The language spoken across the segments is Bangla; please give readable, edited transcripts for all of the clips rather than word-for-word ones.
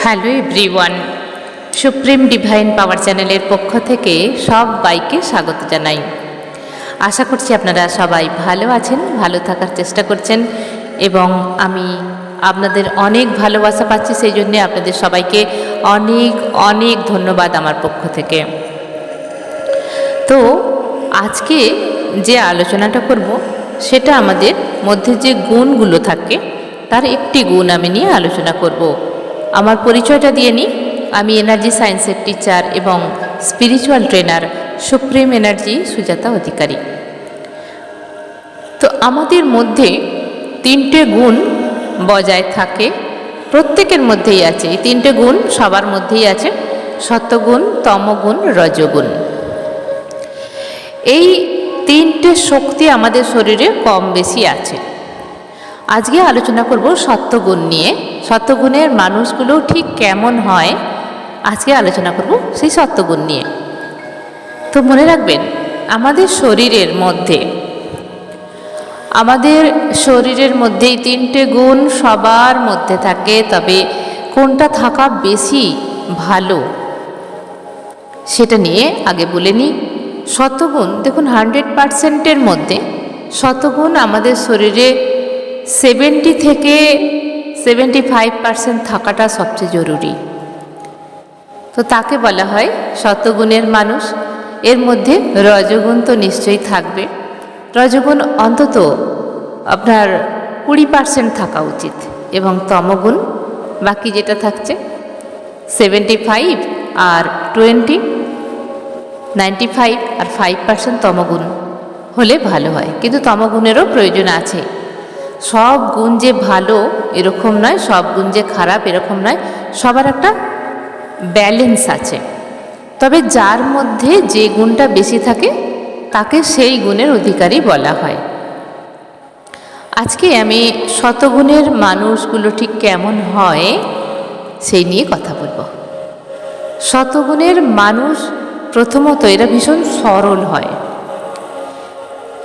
হ্যালো এভরিওয়ান, সুপ্রিম ডিভাইন পাওয়ার চ্যানেলের পক্ষ থেকে সবাইকে স্বাগত জানাই। আশা করছি আপনারা সবাই ভালো আছেন, ভালো থাকার চেষ্টা করছেন এবং আমি আপনাদের অনেক ভালোবাসা পাচ্ছি। সেই জন্যে আপনাদের সবাইকে অনেক অনেক ধন্যবাদ আমার পক্ষ থেকে। তো আজকে যে আলোচনাটা করব সেটা আমাদের মধ্যে যে গুণগুলো থাকে তার একটি গুণ আমি নিয়ে আলোচনা করব। আমার পরিচয়টা দিয়ে নিই। আমি এনার্জি সায়েন্সের টিচার এবং spiritual trainer supreme energy Sujata Adhikari. তো আমাদের মধ্যে তিনটে গুণ বজায় থাকে, প্রত্যেকের মধ্যেই আছে। এই তিনটে গুণ সবার মধ্যেই আছে: সত্ত্বগুণ, তমগুণ, রজগুণ। এই তিনটে শক্তি আমাদের শরীরে কম বেশি আছে। আজকে আলোচনা করব সত্ত্বগুণ নিয়ে। সত্ত্বগুণের মানুষগুলো ঠিক কেমন হয় আজকে আলোচনা করব সেই সত্ত্বগুণ নিয়ে। তো মনে রাখবেন, আমাদের শরীরের মধ্যেই তিনটে গুণ সবার মধ্যে থাকে। তবে কোনটা থাকা বেশি ভালো সেটা নিয়ে আগে বলে নিই। সত্ত্বগুণ দেখুন, 100%-এর মধ্যে সত্ত্বগুণ আমাদের শরীরে 70 থেকে 75% থাকাটা সবচেয়ে জরুরি। তো তাকে বলা হয় সত্ত্বগুণের মানুষ। এর মধ্যে রজগুণ তো নিশ্চয়ই থাকবে। রজগুণ অন্তত আপনার 20% থাকা উচিত এবং তমগুণ বাকি যেটা থাকছে 75 আর 20, 95 আর 5% তমগুণ হলে ভালো হয়। কিন্তু তমগুণেরও প্রয়োজন আছে। সব গুণ যে ভালো এরকম নয়, সব গুণ যে খারাপ এরকম নয়, সবার একটা ব্যালেন্স আছে। তবে যার মধ্যে যে গুণটা বেশি থাকে তাকে সেই গুণের অধিকারী বলা হয়। আজকে আমি সত্ত্বগুণের মানুষগুলো ঠিক কেমন হয় সেই নিয়ে কথা বলবো। সত্ত্বগুণের মানুষ প্রথমত এরা ভীষণ সরল হয়।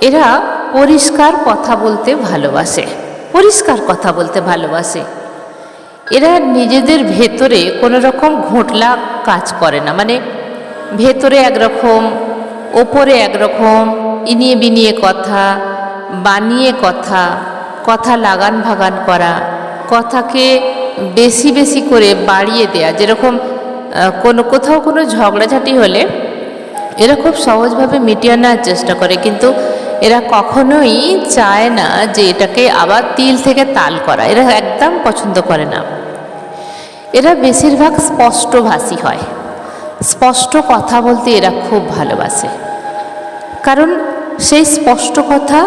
এরা পরিষ্কার কথা বলতে ভালোবাসে। এরা নিজেদের ভেতরে কোনো রকম ঘোটলা কাজ করে না। মানে ভেতরে একরকম, ওপরে একরকম, ইনিয়ে বিনিয়ে কথা, বানিয়ে কথা লাগান ভাগান করা, কথাকে বেশি বেশি করে বাড়িয়ে দেয়া। যেরকম কোথাও কোনো ঝগড়াঝাটি হলে এরা খুব সহজভাবে মিটিয়ে নেওয়ার চেষ্টা করে, কিন্তু এরা কখনোই চায় না যে এটাকে আবার তিল থেকে তাল করা। এরা একদম পছন্দ করে না। এরা বেশিরভাগ স্পষ্টভাষী হয়। স্পষ্ট কথা বলতে এরা খুব ভালোবাসে, কারণ সেই স্পষ্ট কথা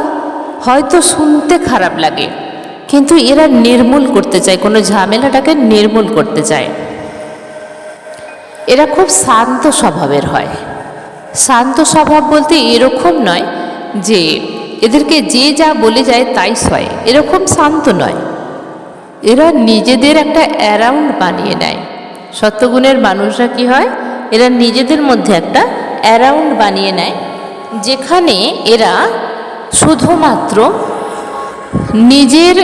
হয়তো শুনতে খারাপ লাগে, কিন্তু এরা নির্মূল করতে চায়, কোনো ঝামেলাটাকে নির্মূল করতে চায়। এরা খুব শান্ত স্বভাবের হয়। শান্ত স্বভাব বলতে এরকম নয় যে এদেরকে যে যা বলে যায় তাই সয়, এরকম শান্ত নয়। এরা নিজেদের একটা অ্যারাউন্ড বানিয়ে নেয়। সত্ত্বগুণের মানুষরা কি হয়, এরা নিজেদের মধ্যে একটা অ্যারাউন্ড বানিয়ে নেয়, যেখানে এরা শুধুমাত্র নিজের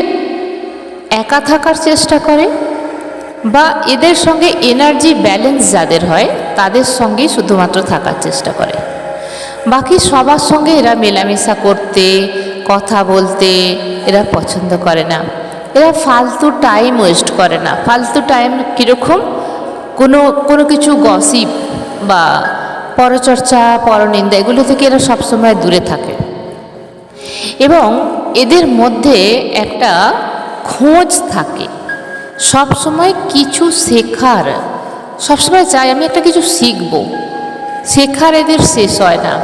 একা থাকার চেষ্টা করে, বা এদের সঙ্গে এনার্জি ব্যালেন্স যাদের হয় তাদের সঙ্গেই শুধুমাত্র থাকার চেষ্টা করে। বাকি সবার সঙ্গে এরা মেলামেশা করতে, কথা বলতে এরা পছন্দ করে না। এরা ফালতু টাইম ওয়েস্ট করে না। ফালতু টাইম কীরকম, কোনো কিছু গসিপ বা পরচর্চা, পরনিন্দা এগুলো থেকে এরা সবসময় দূরে থাকে। এবং এদের মধ্যে একটা খোঁজ থাকে, সব সময় কিছু শেখার, সবসময় চায় আমি একটা কিছু শিখব। শেখার এদের শেষ হয় না।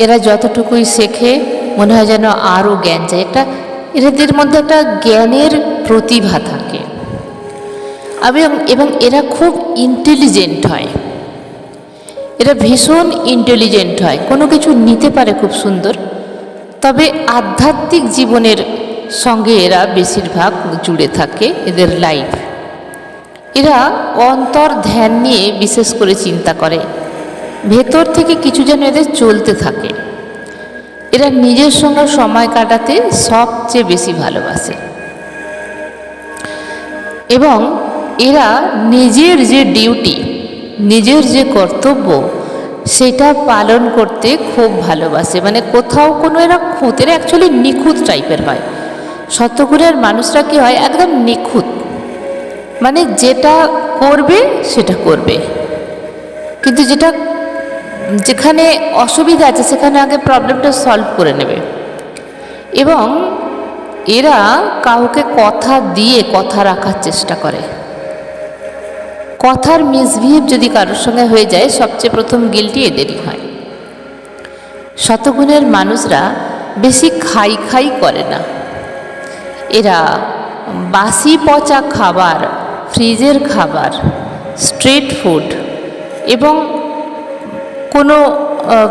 এরা যতটুকুই শেখে মনে হয় যেন আরও জ্ঞান চাই। এদের মধ্যে একটা জ্ঞানের প্রতিভা থাকে। এবং এরা খুব ইন্টেলিজেন্ট হয়। এরা ভীষণ ইন্টেলিজেন্ট হয়, কোনো কিছু নিতে পারে খুব সুন্দর। তবে আধ্যাত্মিক জীবনের সঙ্গে এরা বেশিরভাগ জুড়ে থাকে। এদের লাইফ, এরা অন্তর ধ্যান নিয়ে বিশেষ করে চিন্তা করে। ভেতর থেকে কিছু যেন এদের চলতে থাকে। এরা নিজের সঙ্গে সময় কাটাতে সবচেয়ে বেশি ভালোবাসে। এবং এরা নিজের যে ডিউটি, নিজের যে কর্তব্য, সেটা পালন করতে খুব ভালোবাসে। মানে কোথাও কোনো এরা এরা অ্যাকচুয়ালি নিখুঁত টাইপের হয়। সত্যগুণের মানুষরা কি হয়, একদম নিখুঁত, মানে যেটা করবে সেটা করবে, কিন্তু যেখানে অসুবিধা আছে সেখানে আগে প্রবলেমটা সলভ করে নেবে। এবং এরা কাউকে কথা দিয়ে কথা রাখার চেষ্টা করে। কথার মিসবিহেভ যদি কারোর সঙ্গে হয়ে যায়, সবচেয়ে প্রথম গিল্টি এদেরই হয়। শতগুণের মানুষরা বেশি খাই খাই করে না। এরা বাসি পচা খাবার, ফ্রিজের খাবার, স্ট্রিট ফুড এবং কোনো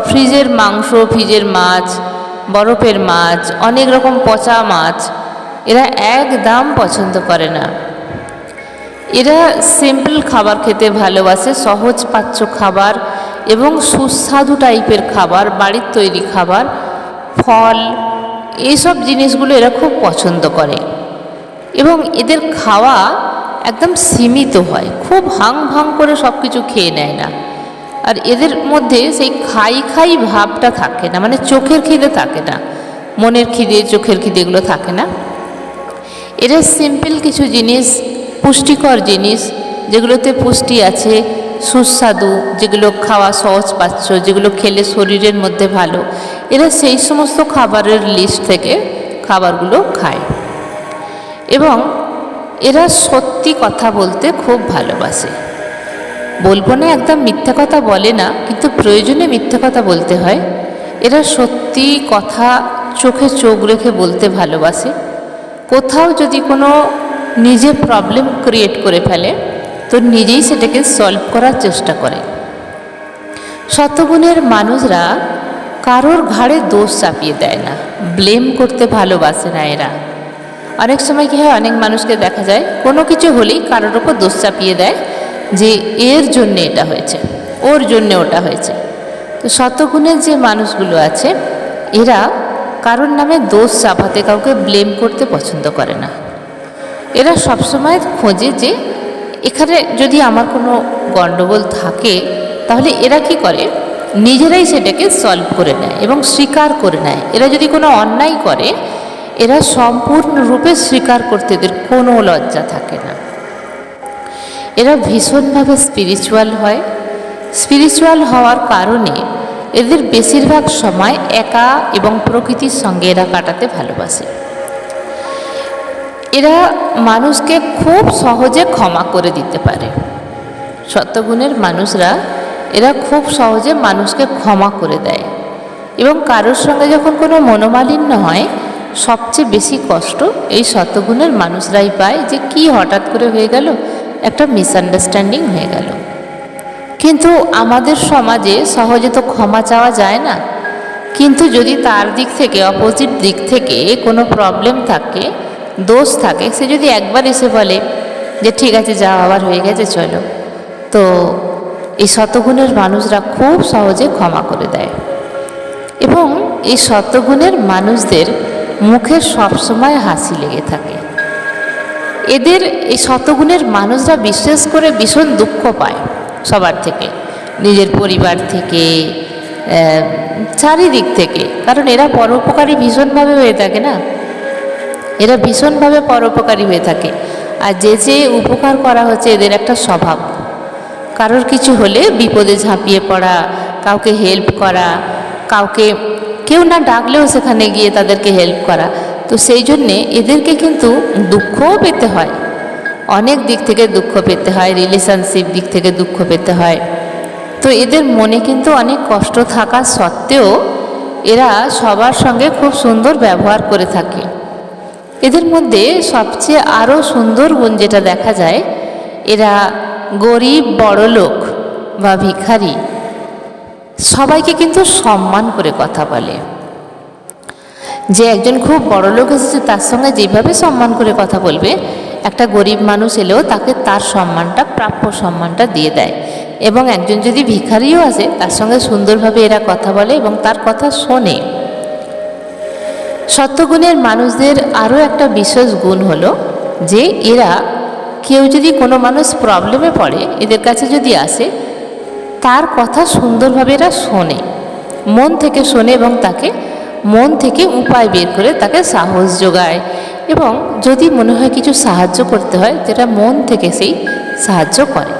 ফ্রিজের মাংস, ফ্রিজের মাছ, বরফের মাছ, অনেক রকম পচা মাছ এরা একদম পছন্দ করে না। এরা সিম্পল খাবার খেতে ভালোবাসে, সহজ পাচ্য খাবার এবং সুস্বাদু টাইপের খাবার, বাড়ির তৈরি খাবার, ফল, এইসব জিনিসগুলো এরা খুব পছন্দ করে। এবং এদের খাওয়া একদম সীমিত হয়, খুব হাং ভাং করে সব কিছু খেয়ে নেয় না। আর এদের মধ্যে সেই খাই খাই ভাবটা থাকে না, মানে চোখের খিদে থাকে না, মনের খিদে, চোখের খিদে এগুলো থাকে না। এরা সিম্পল কিছু জিনিস, পুষ্টিকর জিনিস, যেগুলোতে পুষ্টি আছে, সুস্বাদু, যেগুলো খাওয়া সহজ পাচ্ছ, যেগুলো খেলে শরীরের মধ্যে ভালো, এরা সেই সমস্ত খাবারের লিস্ট থেকে খাবারগুলো খায়। এবং এরা সত্যি কথা বলতে খুব ভালোবাসে। বলবো না একদম মিথ্যা কথা বলে না, কিন্তু প্রয়োজনে মিথ্যা কথা বলতে হয়। এরা সত্যি কথা চোখে চোখ রেখে বলতে ভালোবাসে। কোথাও যদি কোনো নিজে প্রবলেম ক্রিয়েট করে ফেলে তো নিজেই সেটাকে সলভ করার চেষ্টা করে। শতগুণের মানুষরা কারোর ঘাড়ে দোষ চাপিয়ে দেয় না, ব্লেম করতে ভালোবাসে না এরা। অনেক সময় কী হয়, অনেক মানুষকে দেখা যায় কোনো কিছু হলেই কারোর ওপর দোষ চাপিয়ে দেয় যে এর জন্যে এটা হয়েছে, ওর জন্যে ওটা হয়েছে। তো শতগুণের যে মানুষগুলো আছে এরা কারোর নামে দোষ চাপাতে, কাউকে ব্লেম করতে পছন্দ করে না। এরা সবসময় খোঁজে যে এখানে যদি আমার কোনো গণ্ডগোল থাকে তাহলে এরা কি করে, নিজেরাই সেটাকে সলভ করে নেয় এবং স্বীকার করে নেয়। এরা যদি কোনো অন্যায় করে এরা সম্পূর্ণরূপে স্বীকার করতে এদের কোনো লজ্জা থাকে না। এরা ভীষণভাবে স্পিরিচুয়াল হয়। স্পিরিচুয়াল হওয়ার কারণে এদের বেশিরভাগ সময় একা এবং প্রকৃতির সঙ্গে এরা কাটাতে ভালোবাসে। এরা মানুষকে খুব সহজে ক্ষমা করে দিতে পারে। সত্যগুণের মানুষরা এরা খুব সহজে মানুষকে ক্ষমা করে দেয়। এবং কারোর সঙ্গে যখন কোনো মনোমালিন্য হয়, সবচেয়ে বেশি কষ্ট এই সত্যগুণের মানুষরাই পায়, যে কি হঠাৎ করে হয়ে গেল, একটা মিসআন্ডারস্ট্যান্ডিং হয়ে গেল। কিন্তু আমাদের সমাজে সহজে তো ক্ষমা চাওয়া যায় না। কিন্তু যদি তার দিক থেকে, অপোজিট দিক থেকে কোনো প্রবলেম থাকে, দোষ থাকে, সে যদি একবার এসে বলে যে ঠিক আছে যা আবার হয়ে গেছে চলো, তো এই শতগুণের মানুষরা খুব সহজে ক্ষমা করে দেয়। এবং এই শতগুণের মানুষদের মুখে সবসময় হাসি লেগে থাকে। এদের এই শতগুণের মানুষরা বিশেষ করে ভীষণ দুঃখ পায় সবার থেকে, নিজের পরিবার থেকে, চারিদিক থেকে। কারণ এরা পরোপকারী ভীষণভাবে হয়ে থাকে না, এরা ভীষণভাবে পরোপকারী হয়ে থাকে। আর যে উপকার করা হচ্ছে এদের একটা স্বভাব, কারোর কিছু হলে বিপদে ঝাঁপিয়ে পড়া, কাউকে হেল্প করা, কাউকে কেউ না ডাকলেও সেখানে গিয়ে তাদেরকে হেল্প করা। তো সেই জন্যে এদেরকে কিন্তু দুঃখও পেতে হয়, অনেক দিক থেকে দুঃখ পেতে হয়, রিলেশনশিপ দিক থেকে দুঃখ পেতে হয়। তো এদের মনে কিন্তু অনেক কষ্ট থাকা সত্ত্বেও এরা সবার সঙ্গে খুব সুন্দর ব্যবহার করে থাকে। এদের মধ্যে সবচেয়ে আরও সুন্দর গুণ যেটা দেখা যায়, এরা গরিব, বড়লোক বা ভিখারি সবাইকে কিন্তু সম্মান করে কথা বলে। যে একজন খুব বড়লোক এসেছে তার সঙ্গে যেভাবে সম্মান করে কথা বলবে, একটা গরিব মানুষ এলেও তাকে তার সম্মানটা, প্রাপ্য সম্মানটা দিয়ে দেয়। এবং একজন যদি ভিখারিও আসে তার সঙ্গে সুন্দরভাবে এরা কথা বলে এবং তার কথা শোনে। সত্যগুণের মানুষদের আরও একটা বিশেষ গুণ হলো যে এরা কেউ যদি কোনো মানুষ প্রবলেমে পড়ে এদের কাছে যদি আসে, তার কথা সুন্দরভাবে এরা শোনে, মন থেকে শোনে এবং তাকে মন থেকে উপায় বের করে তাকে সাহস যোগায়। এবং যদি মনে হয় কিছু সাহায্য করতে হয়, এরা মন থেকে সেই সাহায্য করে।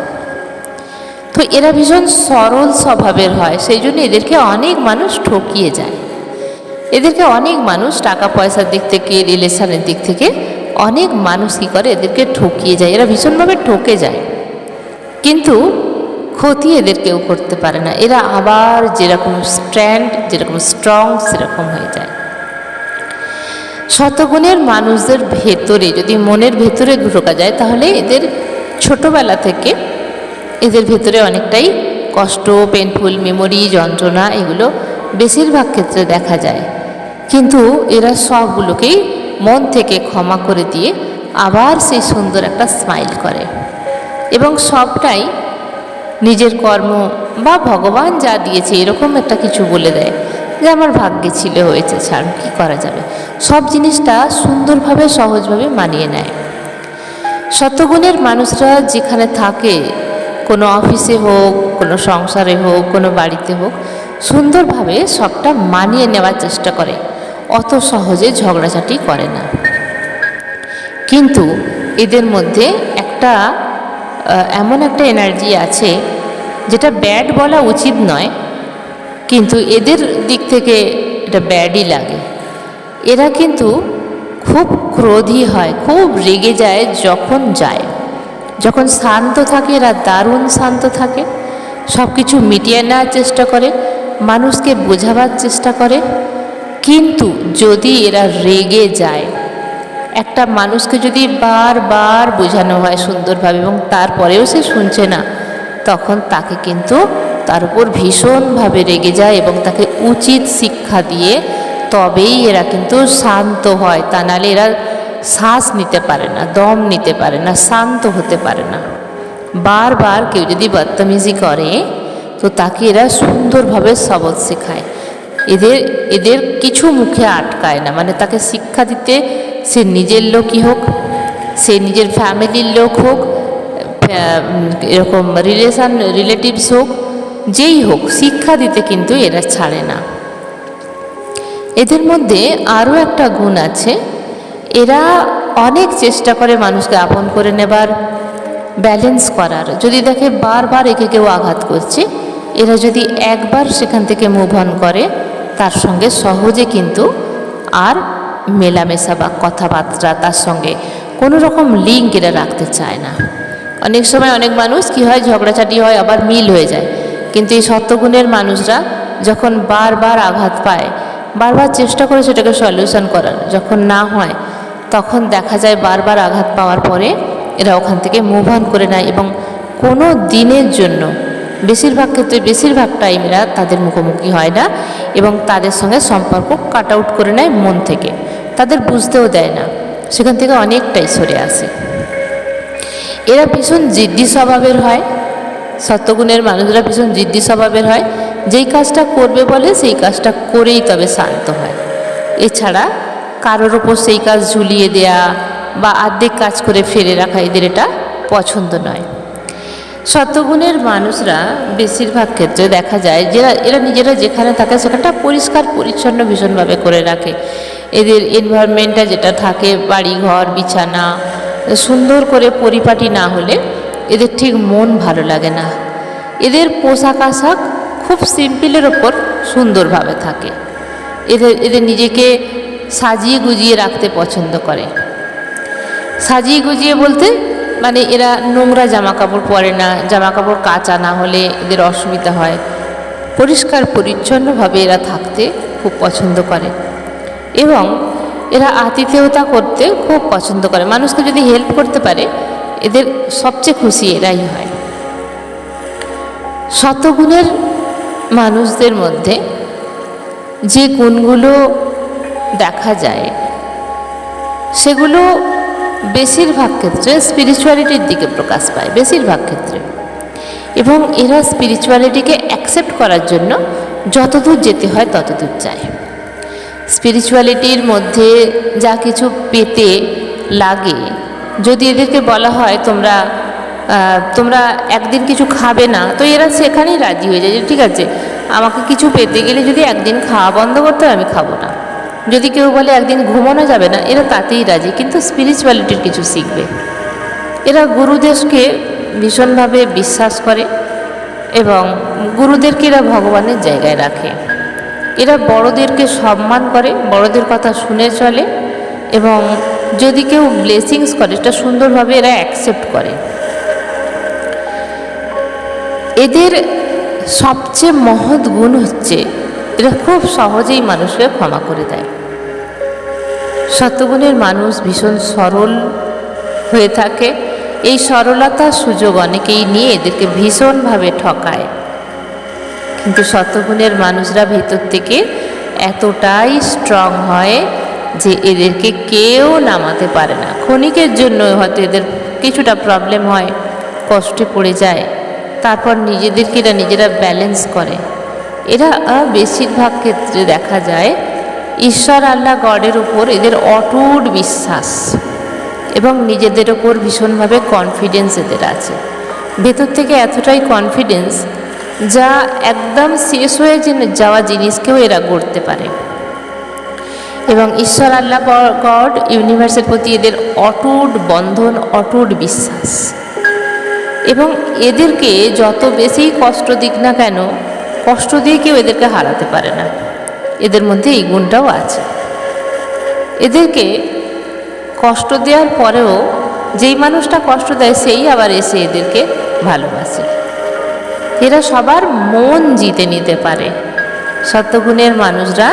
তো এরা ভীষণ সরল স্বভাবের হয়, সেই জন্য এদেরকে অনেক মানুষ ঠকিয়ে যায়। এদেরকে অনেক মানুষ টাকা পয়সার দিক থেকে, রিলেশনের দিক থেকে অনেক মানুষ কী করে, এদেরকে ঠকিয়ে যায়। এরা ভীষণভাবে ঠকে যায়, কিন্তু ক্ষতি এদের কেউ করতে পারে না। এরা আবার যেরকম যেরকম স্ট্রং সেরকম হয়ে যায়। শতগুণের মানুষদের ভেতরে যদি মনের ভেতরে ঢোকা যায়, তাহলে এদের ছোটবেলা থেকে এদের ভেতরে অনেকটাই কষ্ট, পেনফুল মেমোরি, যন্ত্রণা এগুলো বেশিরভাগ ক্ষেত্রে দেখা যায়। কিন্তু এরা সবগুলোকেই মন থেকে ক্ষমা করে দিয়ে আবার সেই সুন্দর একটা স্মাইল করে, এবং সবটাই নিজের কর্ম বা ভগবান যা দিয়েছে এরকম একটা কিছু বলে দেয় যে আমার ভাগ্যে ছিল, হয়েছে, ছাড়, কী করা যাবে। সব জিনিসটা সুন্দরভাবে সহজভাবে মানিয়ে নেয়। শতগুণের মানুষরা যেখানে থাকে, কোনো অফিসে হোক, কোনো সংসারে হোক, কোনো বাড়িতে হোক, সুন্দরভাবে সবটা মানিয়ে নেওয়ার চেষ্টা করে, অত সহজে ঝগড়াঝাটি করে না। কিন্তু এদের মধ্যে একটা এমন একটা এনার্জি আছে যেটা ব্যাড বলা উচিত নয়, কিন্তু এদের দিক থেকে এটা ব্যাডই লাগে। এরা কিন্তু খুব ক্রোধী হয়, খুব রেগে যায় যখন যায়। যখন শান্ত থাকে এরা দারুণ শান্ত থাকে, সব কিছু মিটিয়ে নেওয়ার চেষ্টা করে, মানুষকে বোঝাবার চেষ্টা করে। কিন্তু যদি এরা রেগে যায়, একটা মানুষকে যদি বারবার বোঝানো হয় সুন্দরভাবে এবং তারপরেও সে শুনছে না, তখন তাকে কিন্তু তার উপর ভীষণভাবে রেগে যায় এবং তাকে উচিত শিক্ষা দিয়ে তবেই এরা কিন্তু শান্ত হয়। তা নাহলে এরা শ্বাস নিতে পারে না, দম নিতে পারে না, শান্ত হতে পারে না। বারবার কেউ যদি বদতমিজি করে তো তাকে এরা সুন্দরভাবে সবক শেখায়। এদের কিছু মুখে আটকায় না, মানে তাকে শিক্ষা দিতে, সে নিজের লোকই হোক, সে নিজের ফ্যামিলির লোক হোক, এরকম রিলেটিভস হোক, যেই হোক, শিক্ষা দিতে কিন্তু এরা ছাড়ে না। এদের মধ্যে আরও একটা গুণ আছে, এরা অনেক চেষ্টা করে মানুষকে আপন করে নেবার, ব্যালেন্স করার। যদি দেখে বারবার একে কেউ আঘাত করছে, এরা যদি একবার সেখান থেকে মুভ অন করে, তার সঙ্গে সহজে কিন্তু আর মেলামেশা বা কথাবার্তা, তার সঙ্গে কোনো রকম লিঙ্ক এরা রাখতে চায় না। অনেক সময় অনেক মানুষ কি হয়, ঝগড়াঝাটি হয়, আবার মিল হয়ে যায়। কিন্তু এই সত্যগুণের মানুষরা যখন বারবার আঘাত পায়, বারবার চেষ্টা করে সেটাকে সলিউশন করার, যখন না হয়, তখন দেখা যায় বারবার আঘাত পাওয়ার পরে এরা ওখান থেকে মুভ অন করে নেয় এবং কোনো দিনের জন্য, বেশিরভাগ ক্ষেত্রে বেশিরভাগ টাইম এরা তাদের মুখোমুখি হয় না এবং তাদের সঙ্গে সম্পর্ক কাট আউট করে নেয় মন থেকে। তাদের বুঝতেও দেয় না, সেখান থেকে অনেকটাই সরে আসে। এরা ভীষণ জিদ্দি স্বভাবের হয়। সত্যগুণের মানুষরা ভীষণ জিদ্দি স্বভাবের হয়, যেই কাজটা করবে বলে সেই কাজটা করেই তবে শান্ত হয়। এছাড়া কারোর ওপর সেই কাজ ঝুলিয়ে দেয়া বা অর্ধেক কাজ করে ফেলে রাখা এদের এটা পছন্দ নয়। সত্যগুণের মানুষরা বেশিরভাগ ক্ষেত্রে দেখা যায় এরা নিজেরা যেখানে থাকে সেখানটা পরিষ্কার পরিচ্ছন্ন ভীষণভাবে করে রাখে। এদের এনভায়রনমেন্টটা যেটা থাকে, বাড়ি ঘর বিছানা সুন্দর করে পরিপাটি না হলে এদের ঠিক মন ভালো লাগে না। এদের পোশাক আশাক খুব সিম্পলের ওপর সুন্দরভাবে থাকে। এদের নিজেকে সাজিয়ে গুজিয়ে রাখতে পছন্দ করে। সাজিয়ে গুজিয়ে বলতে মানে এরা নোংরা জামা কাপড় পরে না, জামা কাপড় কাচা না হলে এদের অসুবিধা হয়। পরিষ্কার পরিচ্ছন্নভাবে এরা থাকতে খুব পছন্দ করে এবং এরা আতিথেয়তা করতে খুব পছন্দ করে। মানুষকে যদি হেল্প করতে পারে এদের সবচেয়ে খুশি এরাই হয়। শতগুণের মানুষদের মধ্যে যে গুণগুলো দেখা যায় সেগুলো বেশিরভাগ ক্ষেত্রে স্পিরিচুয়ালিটির দিকে প্রকাশ পায়, বেশিরভাগ ক্ষেত্রে। এবং এরা স্পিরিচুয়ালিটিকে অ্যাকসেপ্ট করার জন্য যতদূর যেতে হয় ততদূর যায়। স্পিরিচুয়ালিটির মধ্যে যা কিছু পেতে লাগে যদি এদেরকে বলা হয় তোমরা তোমরা একদিন কিছু খাবে না, তো এরা সেখানেই রাজি হয়ে যায় যে ঠিক আছে, আমাকে কিছু পেতে গেলে যদি একদিন খাওয়া বন্ধ করতে হয় আমি খাবো না। যদি কেউ বলে একদিন ঘুমানো যাবে না, এরা তাতেই রাজি, কিন্তু স্পিরিচুয়ালিটির কিছু শিখবে। এরা গুরুদেবকে ভীষণভাবে বিশ্বাস করে এবং গুরুদেরকে এরা ভগবানের জায়গায় রাখে। এরা বড়দেরকে সম্মান করে, বড়দের কথা শুনে চলে এবং যদি কেউ ব্লেসিংস করে এটা সুন্দরভাবে এরা অ্যাকসেপ্ট করে। এদের সবচেয়ে মহৎ গুণ হচ্ছে এরা খুব সহজেই মানুষকে ক্ষমা করে দেয়। সত্যগুণের মানুষ ভীষণ সরল হয়ে থাকে। এই সরলতার সুযোগ অনেকেই নিয়ে এদেরকে ভীষণভাবে ঠকায়, কিন্তু সত্যগুণের মানুষরা ভেতর থেকে এতটাই স্ট্রং হয় যে এদেরকে কেউ নামাতে পারে না। ক্ষণিকের জন্য হয়তো এদের কিছুটা প্রবলেম হয়, কষ্টে পড়ে যায়, তারপর নিজেদেরকে এরা নিজেরা ব্যালেন্স করে। এরা বেশিরভাগ ক্ষেত্রে দেখা যায় ঈশ্বর আল্লাহ গডের উপর এদের অটুট বিশ্বাস এবং নিজেদের ওপর ভীষণভাবে কনফিডেন্স এদের আছে। ভেতর থেকে এতটাই কনফিডেন্স যা একদম শেষ হয়ে যাওয়া জিনিসকেও এরা গড়তে পারে। এবং ঈশ্বর আল্লাহ গড ইউনিভার্সের প্রতি এদের অটুট বন্ধন, অটুট বিশ্বাস। এবং এদেরকে যত বেশি কষ্ট দিক না কেন, কষ্ট দিয়ে কেউ এদেরকে হারাতে পারে না। এদের মধ্যে এই গুণটাও আছে। এদেরকে কষ্ট দেওয়ার পরেও যেই মানুষটা কষ্ট দেয় সেই আবার এসে এদেরকে ভালোবাসে। এরা সবার মন জিতে নিতে পারে। সত্যগুণের মানুষরা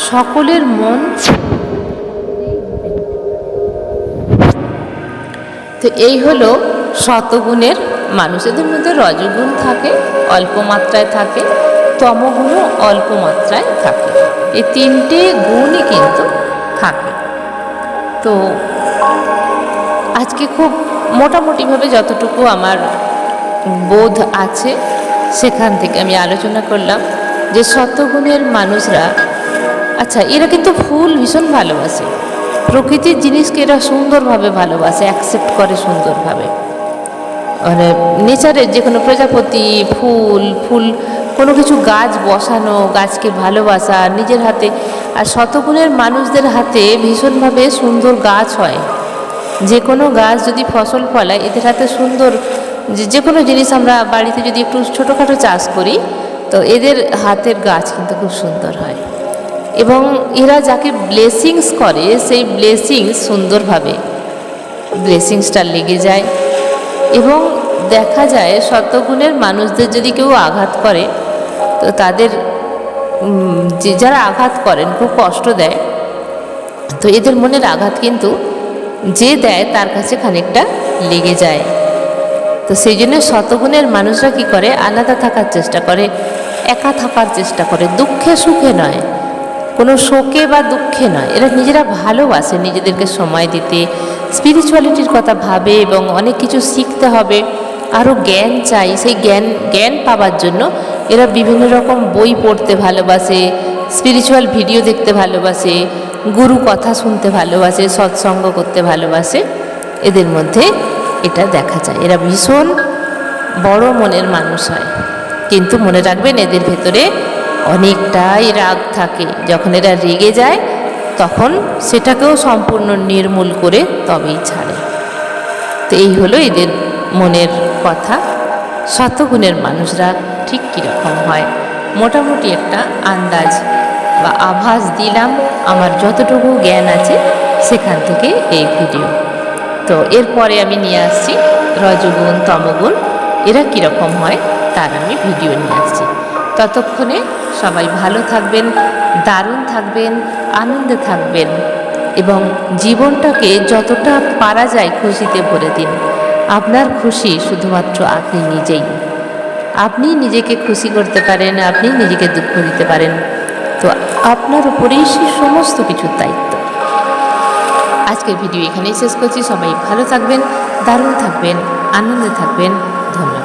সকলের মন। তো এই হলো শতগুণের মানুষ। এদের মধ্যে রজগুণ থাকে, অল্প মাত্রায় থাকে, তমগুণও অল্প মাত্রায় থাকে। এই তিনটে গুণই কিন্তু থাকে। তো আজকে খুব মোটামুটিভাবে যতটুকু আমার বোধ আছে সেখান থেকে আমি আলোচনা করলাম যে শতগুণের মানুষরা, আচ্ছা এরা কিন্তু ফুল ভীষণ ভালোবাসে, প্রকৃতির জিনিসকে এরা সুন্দরভাবে ভালোবাসে, অ্যাকসেপ্ট করে সুন্দরভাবে। মানে নেচারের যে কোনো প্রজাপতি, ফুল ফুল কোনো কিছু গাছ বসানো, গাছকে ভালোবাসা নিজের হাতে। আর শতগুণের মানুষদের হাতে ভীষণভাবে সুন্দর গাছ হয়। যে কোনো গাছ যদি ফসল ফলায় এদের হাতে সুন্দর, যে কোনো জিনিস আমরা বাড়িতে যদি একটু ছোটোখাটো চাষ করি তো এদের হাতের গাছ কিন্তু খুব সুন্দর হয়। এবং এরা যাকে ব্লেসিংস করে সেই ব্লেসিংস সুন্দরভাবে ব্লেসিংসটা লেগে যায়। এবং দেখা যায় শতগুণের মানুষদের যদি কেউ আঘাত করে তো তাদের যে যারা আঘাত করেন খুব কষ্ট দেয়, তো এদের মনের আঘাত কিন্তু যে দেয় তার কাছে খানিকটা লেগে যায়। তো সেই জন্য শতগুণের মানুষরা কী করে, আলাদা থাকার চেষ্টা করে, একা থাকার চেষ্টা করে, দুঃখে সুখে নয়, কোনো শোকে বা দুঃখে নয়। এরা নিজেরা ভালোবাসে নিজেদেরকে সময় দিতে, স্পিরিচুয়ালিটির কথা ভাবে এবং অনেক কিছু শিখতে হবে, আরও জ্ঞান চাই। সেই জ্ঞান পাওয়ার জন্য এরা বিভিন্ন রকম বই পড়তে ভালোবাসে, স্পিরিচুয়াল ভিডিও দেখতে ভালোবাসে, গুরু কথা শুনতে ভালোবাসে, সৎসঙ্গ করতে ভালোবাসে। এদের মধ্যে এটা দেখা যায়। এরা ভীষণ বড় মনের মানুষ হয়, কিন্তু মনে রাখবেন এদের ভেতরে অনেকটাই রাগ থাকে। যখন এরা রেগে যায় তখন সেটাকেও সম্পূর্ণ নির্মূল করে তবেই ছাড়ে। তো এই হলো এদের মনের কথা। শতগুণের মানুষরা ঠিক কীরকম হয় মোটামুটি একটা আন্দাজ বা আভাস দিলাম আমার যতটুকু জ্ঞান আছে সেখান থেকে এই ভিডিও। তো এরপরে আমি নিয়ে আসছি রজগুণ তমগুণ এরা কীরকম হয় তার আমি ভিডিও নিয়ে আসছি। ততক্ষণে সবাই ভালো থাকবেন, দারুণ থাকবেন, আনন্দে থাকবেন এবং জীবনটাকে যতটা পারা যায় খুশিতে ভরে দিন। আপনার খুশি শুধুমাত্র আপনি নিজেই। আপনি নিজেকে খুশি করতে পারেন, আপনি নিজেকে দুঃখ দিতে পারেন। তো আপনার উপরেই সে সমস্ত কিছুর দায়িত্ব। আজকের ভিডিও এখানেই শেষ করছি। সবাই ভালো থাকবেন, দারুণ থাকবেন, আনন্দে থাকবেন। ধন্যবাদ।